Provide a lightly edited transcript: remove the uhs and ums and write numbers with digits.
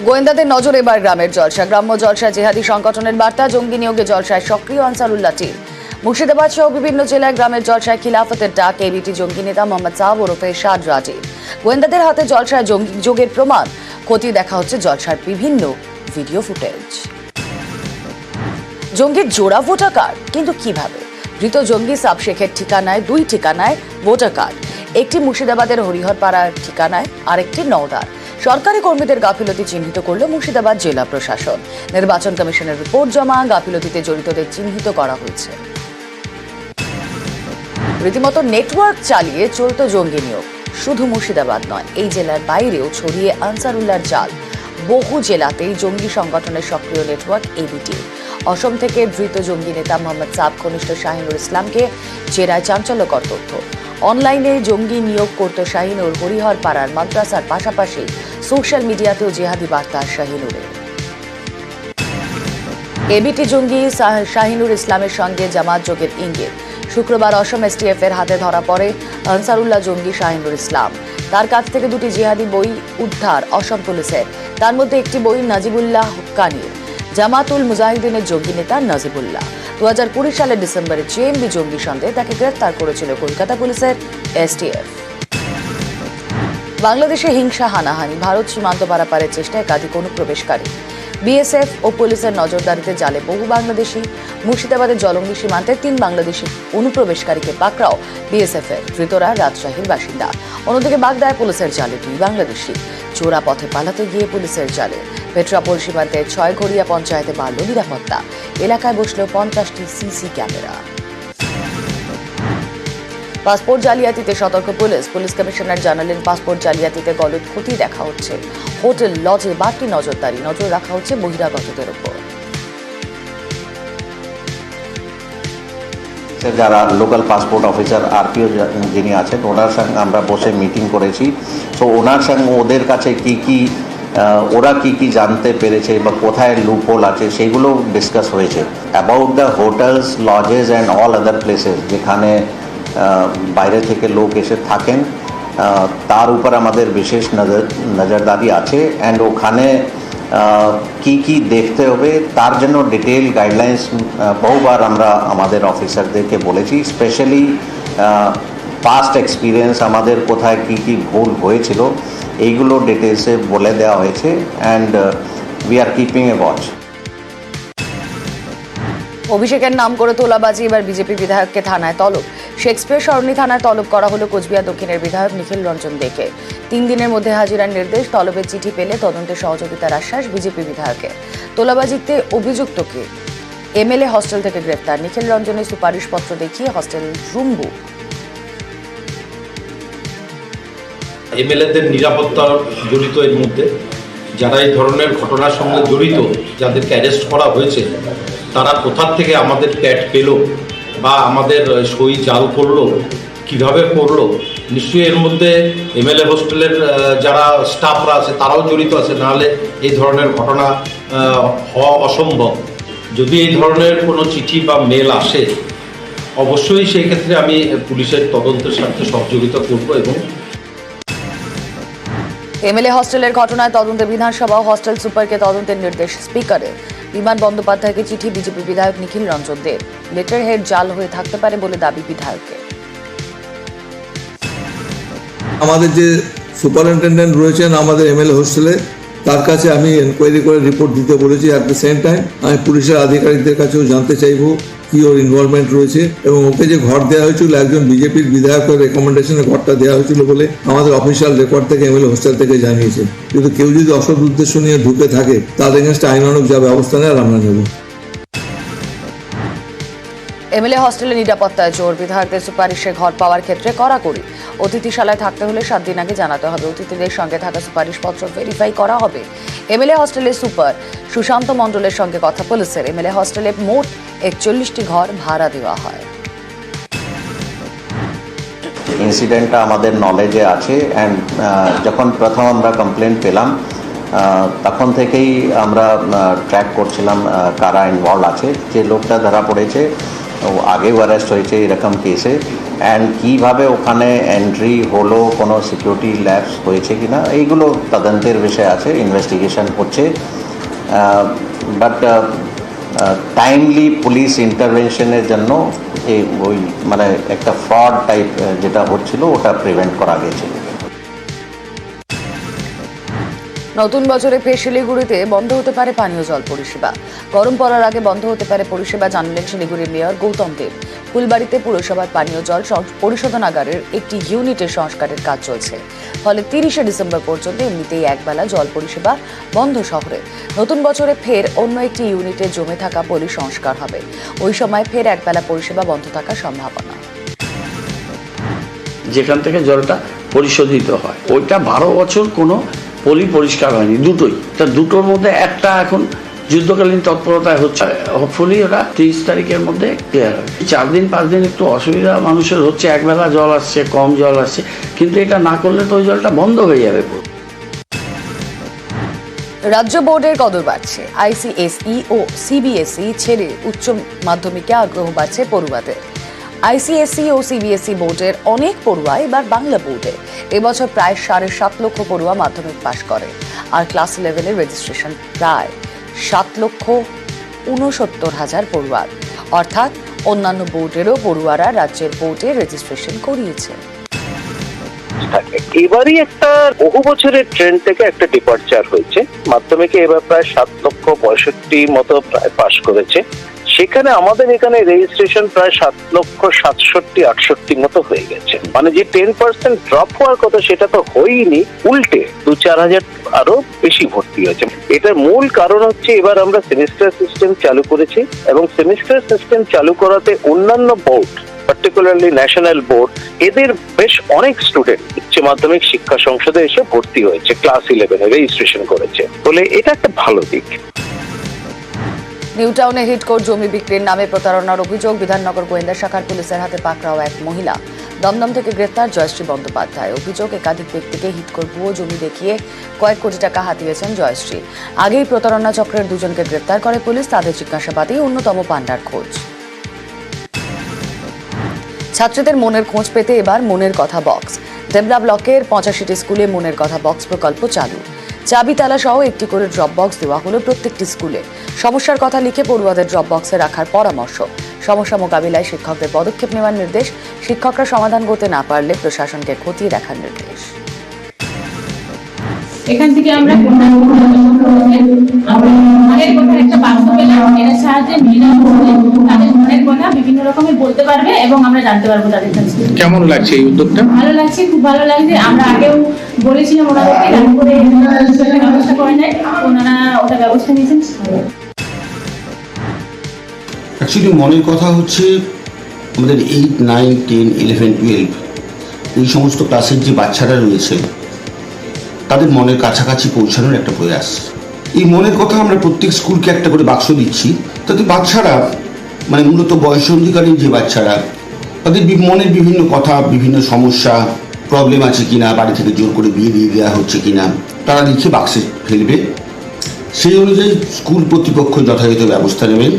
গোয়েন্দাদের নজর এবার গ্রামের জলসা। গ্রাম্য জলসা জেহাদি সংগঠনের বার্তা, জঙ্গি নিয়োগে জলসায় সক্রিয় আনসারুল্লাহ টিম। মুর্শিদাবাদ সহ বিভিন্ন জেলায় গ্রামের জলসায় খিলাফতের ডাক এবিটি জঙ্গি নেতা মোহাম্মদ সাহাব ওরফে শাদ রাজি। গোয়েন্দাদের হাতে জলসায় জঙ্গি যোগের প্রমাণ, খতিয়ে দেখা হচ্ছে জলসার বিভিন্ন ভিডিও ফুটেজ। জঙ্গির জোড়া ভোটার কার্ড, কিন্তু কিভাবে? ধৃত জঙ্গি সাব শেখের ঠিকানায় দুই ঠিকানায় ভোটার কার্ড, একটি মুর্শিদাবাদের হরিহরপাড়ার ঠিকানায়, আরেকটি নওদার। সরকারি কর্মীদের গাফিলতি চিহ্নিত করল মুর্শিদাবাদ জেলা প্রশাসন। নির্বাচন কমিশনের রিপোর্ট জমা, গাফিলতিতে জড়িতদের চিহ্নিত করা হয়েছে। রীতিমতো নেটওয়ার্ক চালিয়ে চলত জঙ্গি নিয়োগ। শুধু মুর্শিদাবাদ নয়, এই জেলার বাইরেও ছড়িয়ে আনসারুল্লাহর জাল। বহু জেলাতেই জঙ্গি সংগঠনের সক্রিয় নেটওয়ার্ক এবিটি। অসম থেকে ধৃত জঙ্গি নেতা মোহাম্মদ সাব ঘনিষ্ঠ শাহিনুর ইসলামকে জেরায় চাঞ্চল্যকর তথ্য। অনলাইনে জঙ্গি নিয়োগ করত শাহিনুর। হরিহরপাড়ার মাদ্রাসার পাশাপাশি সোশ্যাল মিডিয়াতেও জেহাদি বার্তা শাহিনুরের। এবিটি জঙ্গি শাহিনুর ইসলামের সঙ্গে জামাত যোগের ইঙ্গিত। শুক্রবার অসম এসটিএফ এর হাতে ধরা পড়ে আনসারুল্লাহ জঙ্গি শাহিনুর ইসলাম। তার কাছ থেকে দুটি জিহাদি বই উদ্ধার অসম পুলিশের। তার মধ্যে একটি বই নাজিবুল্লাহ হুক্কানির, জামাতুল মুজাহিদিনের জঙ্গি নেতা নাজিবুল্লাহ। 2020 সালের ডিসেম্বরে জেএমবি জঙ্গি সন্দেহে তাকে গ্রেফতার করেছিল কলকাতা পুলিশের এসটিএফ। বাংলাদেশে হিংসা, হানাহানি, ভারত সীমান্ত পারাপারের চেষ্টায় একাধিক অনুপ্রবেশকারী। বিএসএফ ও পুলিশের নজরদারিতে জালে বহু বাংলাদেশি। মুর্শিদাবাদের জলঙ্গি সীমান্তে 3 বাংলাদেশি অনুপ্রবেশকারীকে পাকড়াও বিএসএফ এর। ধৃতরা রাজশাহীর বাসিন্দা। অন্যদিকে বাগদায় পুলিশের জালে 2 বাংলাদেশি। চোরা পথে পালাতে গিয়ে পুলিশের জালে। পেট্রাপোল সীমান্তে 6 ঘড়িয়া পঞ্চায়েতে বাড়ল নিরাপত্তা। এলাকায় বসল 50টি সিসি ক্যামেরা। পাসপোর্ট জালিয়াতিতে সতর্ক পুলিশ। পুলিশ কমিশনার জানালেন, পাসপোর্ট জালিয়াতিতে গলত ক্ষতি দেখা হচ্ছে। হোটেল লজে বাড়তি নজরদারি, নজর রাখা হচ্ছে বহিরাগতদের উপর। যারা লোকাল পাসপোর্ট অফিসার আরপিও যিনি আছেন, ওনার সঙ্গে আমরা বসে মিটিং করেছি। তো ওনার সঙ্গে ওদের কাছে ওরা কি জানতে পেরেছে বা কোথায় লুপহোল আছে সেগুলো ডিসকাস হয়েছে। About the hotels, lodges and all other places যেখানে বাইরে থেকে লোক এসে থাকেন, তার উপর আমাদের বিশেষ নজরদারি আছে। অ্যান্ড ওখানে কি দেখতে হবে তার জন্য ডিটেল গাইডলাইন্স বহুবার আমরা আমাদের অফিসারদেরকে বলেছি। স্পেশালি পাস্ট এক্সপিরিয়েন্স, আমাদের কোথায় কি ভুল হয়েছিল এইগুলো ডিটেলসে বলে দেওয়া হয়েছে। And we are keeping A watch. অভিষেকের নাম করে তোলাবাজি, এবার বিজেপি বিধায়ককে থানায় তলব। শেক্সপিয়ার সরণি থানায় তলব করা হলো কোচবিহার দক্ষিণের বিধায়ক নিখিল রঞ্জন দেকে। 3 দিনের মধ্যে হাজিরার নির্দেশ। তলবের চিঠি পেলে তদন্তে সহযোগিতার আশ্বাস বিজেপি বিধায়কের। তোলাবাজিতে অভিযুক্তকে এমএলএ হস্টেল থেকে গ্রেফতার। নিখিল রঞ্জনের সুপারিশপত্র দেখিয়ে হস্টেল রুম বুক। এমএলএদের নিরাপত্তা জড়িত এর মধ্যে, যারা এই ধরনের ঘটনার সঙ্গে জড়িত, যাদেরকে অ্যারেস্ট করা হয়েছে, তারা কোথার থেকে আমাদের প্যাড পেল বা আমাদের সই জাল করলো, কিভাবে করলো, নিশ্চয়ই এর মধ্যে এমএলএ হোস্টেলের যারা স্টাফরা আছে তারাও জড়িত আছে, নাহলে এই ধরনের ঘটনা হওয়া অসম্ভব। যদি এই ধরনের কোনো চিঠি বা মেল আসে, অবশ্যই সেই ক্ষেত্রে আমি পুলিশের তদন্তের সাথে সহযোগিতা করব। এবং এমএলএ হস্টেলের ঘটনায় তদন্তে বিধানসভা ও হস্টেল সুপারকে তদন্তের নির্দেশ স্পিকারের। বিমান বন্দ্যোপাধ্যায়কে চিঠি বিজেপি বিধায়ক নিখিল রঞ্জন দেব। লেটার হেড জাল হয়ে থাকতে পারে বলে দাবি বিধায়কের। আমাদের যে সুপারিনটেন্ডেন্ট রয়েছেন আমাদের এমএলএ হোস্টেলে, তার কাছে আমি এনকোয়ারি করে রিপোর্ট দিতে বলেছি। অ্যাট দ্য সেম টাইম আমি পুলিশের আধিকারিকদের কাছেও জানতে চাইবো কি ওর ইনভলভমেন্ট রয়েছে। এবং ওকে যে ঘর দেওয়া হয়েছিল, একজন বিজেপির বিধায়কের রেকমেন্ডেশনে ঘরটা দেওয়া হয়েছিল বলে আমাদের অফিসিয়াল রেকর্ড থেকে এমএলএ হোস্টেল থেকে জানিয়েছে। কিন্তু কেউ যদি অসৎ উদ্দেশ্য নিয়ে ঢুকে থাকে, তার এগেনস্টে আইনানুগ যা ব্যবস্থা নেয় আমরা নেব। এমএলএ হস্টেলে নিরাপত্তায় জোর। বিধায়কদের সুপারিশে ঘর পাওয়ার ক্ষেত্রে কড়াকড়ি। অতিথিশালায় থাকতে হলে 7 দিন আগে জানাতে হবে। অতিথিদের সঙ্গে থাকা সুপারিশপত্র ভেরিফাই করা হবে। এমএলএ হস্টেলের সুপার সুশান্ত মণ্ডলের সঙ্গে কথা পুলিশের। এমএলএ হস্টেলে মোট 41টি ঘর ভাড়া দেওয়া হয়। ইনসিডেন্টটা আমাদের নলেজে আছে। অ্যান্ড যখন প্রথম আমরা কমপ্লেন পেলাম, তখন থেকেই আমরা ট্র্যাক করছিলাম কারা ইনভলভ আছে। যে লোকটা ধরা পড়েছে ও আগেও অ্যারেস্ট হয়েছে এরকম কেসে, অ্যান্ড কীভাবে ওখানে এন্ট্রি হলো, কোনো সিকিউরিটি ল্যাপস হয়েছে কি না, এইগুলো তদন্তের বিষয় আছে, ইনভেস্টিগেশন হচ্ছে। বাট টাইমলি পুলিশ ইন্টারভেনশনের জন্য এই ওই মানে একটা ফ্রড টাইপ যেটা হচ্ছিল ওটা প্রিভেন্ট করা গেছে। নতুন বছরে ফের শিলিগুড়িতে বন্ধ হতে পারে পানীয় জল পরিষেবা। গরম পড়ার আগে বন্ধ হতে পারে পরিষেবা জানালেন শিলিগুড়ির মেয়র গৌতম দেব। ফুলবাড়িতে পুরসভার পানীয় জল পরিশোধনাগারের একটি ইউনিটের সংস্কারের কাজ চলছে, ফলে 30শে ডিসেম্বর পর্যন্ত এমনিতেই একবেলা জল পরিষেবা বন্ধ শহরে। নতুন বছরে ফের অন্য একটি ইউনিটে জমে থাকা পলি সংস্কার হবে, ওই সময় ফের একবেলা পরিষেবা বন্ধ থাকার সম্ভাবনা। যেখান থেকে জলটা পরিশোধিত হয় ওইটা 12 বছর কোনো পলি পরিষ্কার হয়নি, দুটোই। তা দুটোর মধ্যে একটা এখন যুদ্ধকালীন তৎপরতায় হচ্ছে, হোপফুলি ওটা 30 তারিখের মধ্যে ক্লিয়ার হয়। 4 দিন 5 দিন একটু অসুবিধা মানুষের হচ্ছে, একবেলা জল আসছে, কম জল আসছে, কিন্তু এটা না করলে তো ওই জলটা বন্ধ হয়ে যাবে পুরো। রাজ্য বোর্ডের কদর বাড়ছে, আইসিএসই ও সিবিএসই ছেড়ে উচ্চ মাধ্যমিকে আগ্রহ বাড়ছে পড়ুয়াদের। আইসিএসই ও সিবিএসই বোর্ডের অনেক পড়ুয়া এবার বাংলা বোর্ডে। এবছর প্রায় 7.5 লক্ষ পড়ুয়া মাধ্যমিক পাশ করে, আর ক্লাস 11-এর রেজিস্ট্রেশন প্রায় 7,69,000 পড়ুয়ার, অর্থাৎ অন্যান্য বোর্ডেরও পড়ুয়ারা রাজ্যের বোর্ডে রেজিস্ট্রেশন করিয়েছে। এবারই একটা বহু বছরের ট্রেন্ড থেকে একটা ডিপার্চার হয়েছে। মাধ্যমিকে এবার প্রায় 7,65,000 মতো প্রায় পাশ করেছে, সেখানে আমাদের এখানে রেজিস্ট্রেশন প্রায় 7,67,000-68,000 মতো হয়ে গেছে। মানে যে 10% ড্রপ হওয়ার কথা সেটা তো হয়নি, উল্টে 2-4 হাজার আরো বেশি ভর্তি হয়েছে। এটার মূল কারণ হচ্ছে এবার আমরা সেমিস্টার সিস্টেম চালু করেছি, এবং সেমিস্টার সিস্টেম চালু করাতে অন্যান্য বোর্ড, পার্টিকুলারলি ন্যাশনাল বোর্ড, এদের বেশ অনেক স্টুডেন্ট উচ্চ মাধ্যমিক শিক্ষা সংসদে এসে ভর্তি হয়েছে, ক্লাস 11-এ রেজিস্ট্রেশন করেছে, বলে এটা একটা ভালো দিক। নিউ টাউনে হিটকোর জমি বিক্রির নামে প্রতারণার অভিযোগ, বিধাননগর গোয়েন্দা শাখার পুলিশের হাতে পাকড়াও এক মহিলা। দমদম থেকে গ্রেফতার জয়শ্রী বন্দ্যোপাধ্যায়। অভিযোগ, একাধিক ব্যক্তিকে হিটকোর ভুয়ো জমি দেখিয়ে কয়েক কোটি টাকা হাতিয়েছেন জয়শ্রী। আগেই প্রতারণা চক্রের 2 জনকে গ্রেফতার করে পুলিশ, তাদের জিজ্ঞাসাবাদে অন্যতম পান্ডার খোঁজ। ছাত্রীদের মনের খোঁজ পেতে এবার মনের কথা বক্স। দেবলা ব্লকের 85টি স্কুলে মনের কথা বক্স প্রকল্প চালু। চাবি তালা সহ একটি করে ড্রপ বক্স দেওয়া হলো প্রত্যেকটি স্কুলে। সমস্যার কথা লিখে পড়ুয়াদের ড্রপ বক্সে রাখার পরামর্শ। সমস্যা মোকাবিলায় শিক্ষকদের পদক্ষেপ নেওয়ার নির্দেশ। শিক্ষকরা সমাধান করতে না পারলে প্রশাসনকে খতিয়ে দেখার নির্দেশ। এখান থেকে আমরা মনের কথা একটা বাক্স পেলাম, এর সাহায্যে মেয়েরা তাদের মনের কথা বিভিন্ন রকমের বলতে পারবে এবং আমরা জানতে পারবো তাদের কাছে। কেমন লাগছে এই উদ্যোগটা? ভালো লাগছে, খুব ভালো লাগছে। আমরা আগেও বলেছিলাম ওনাদেরকে, তারপরে ব্যবস্থা করে নেয়, ওনারা ওটা ব্যবস্থা নিয়েছেন। অ্যাকচুয়ালি মনের কথা হচ্ছে আমাদের 8, 9, 10, 11, 12 এই সমস্ত ক্লাসের যে বাচ্চারা রয়েছে তাদের মনের কাছাকাছি পৌঁছানোর একটা প্রয়াস। এই মনের কথা আমরা প্রত্যেক স্কুলকে একটা করে বাক্স দিচ্ছি, তাতে বাচ্চারা মানে মূলত বয়সন্ধিকালীন যে বাচ্চারা তাদের মনের বিভিন্ন কথা, বিভিন্ন সমস্যা, প্রবলেম আছে কিনা, বাড়ি থেকে জোর করে বিয়ে দিয়ে দেওয়া হচ্ছে কিনা, তারা লিখে বাক্সে ফেলবে। সেই অনুযায়ী স্কুল কর্তৃপক্ষ যথাযথ ব্যবস্থা নেবেন।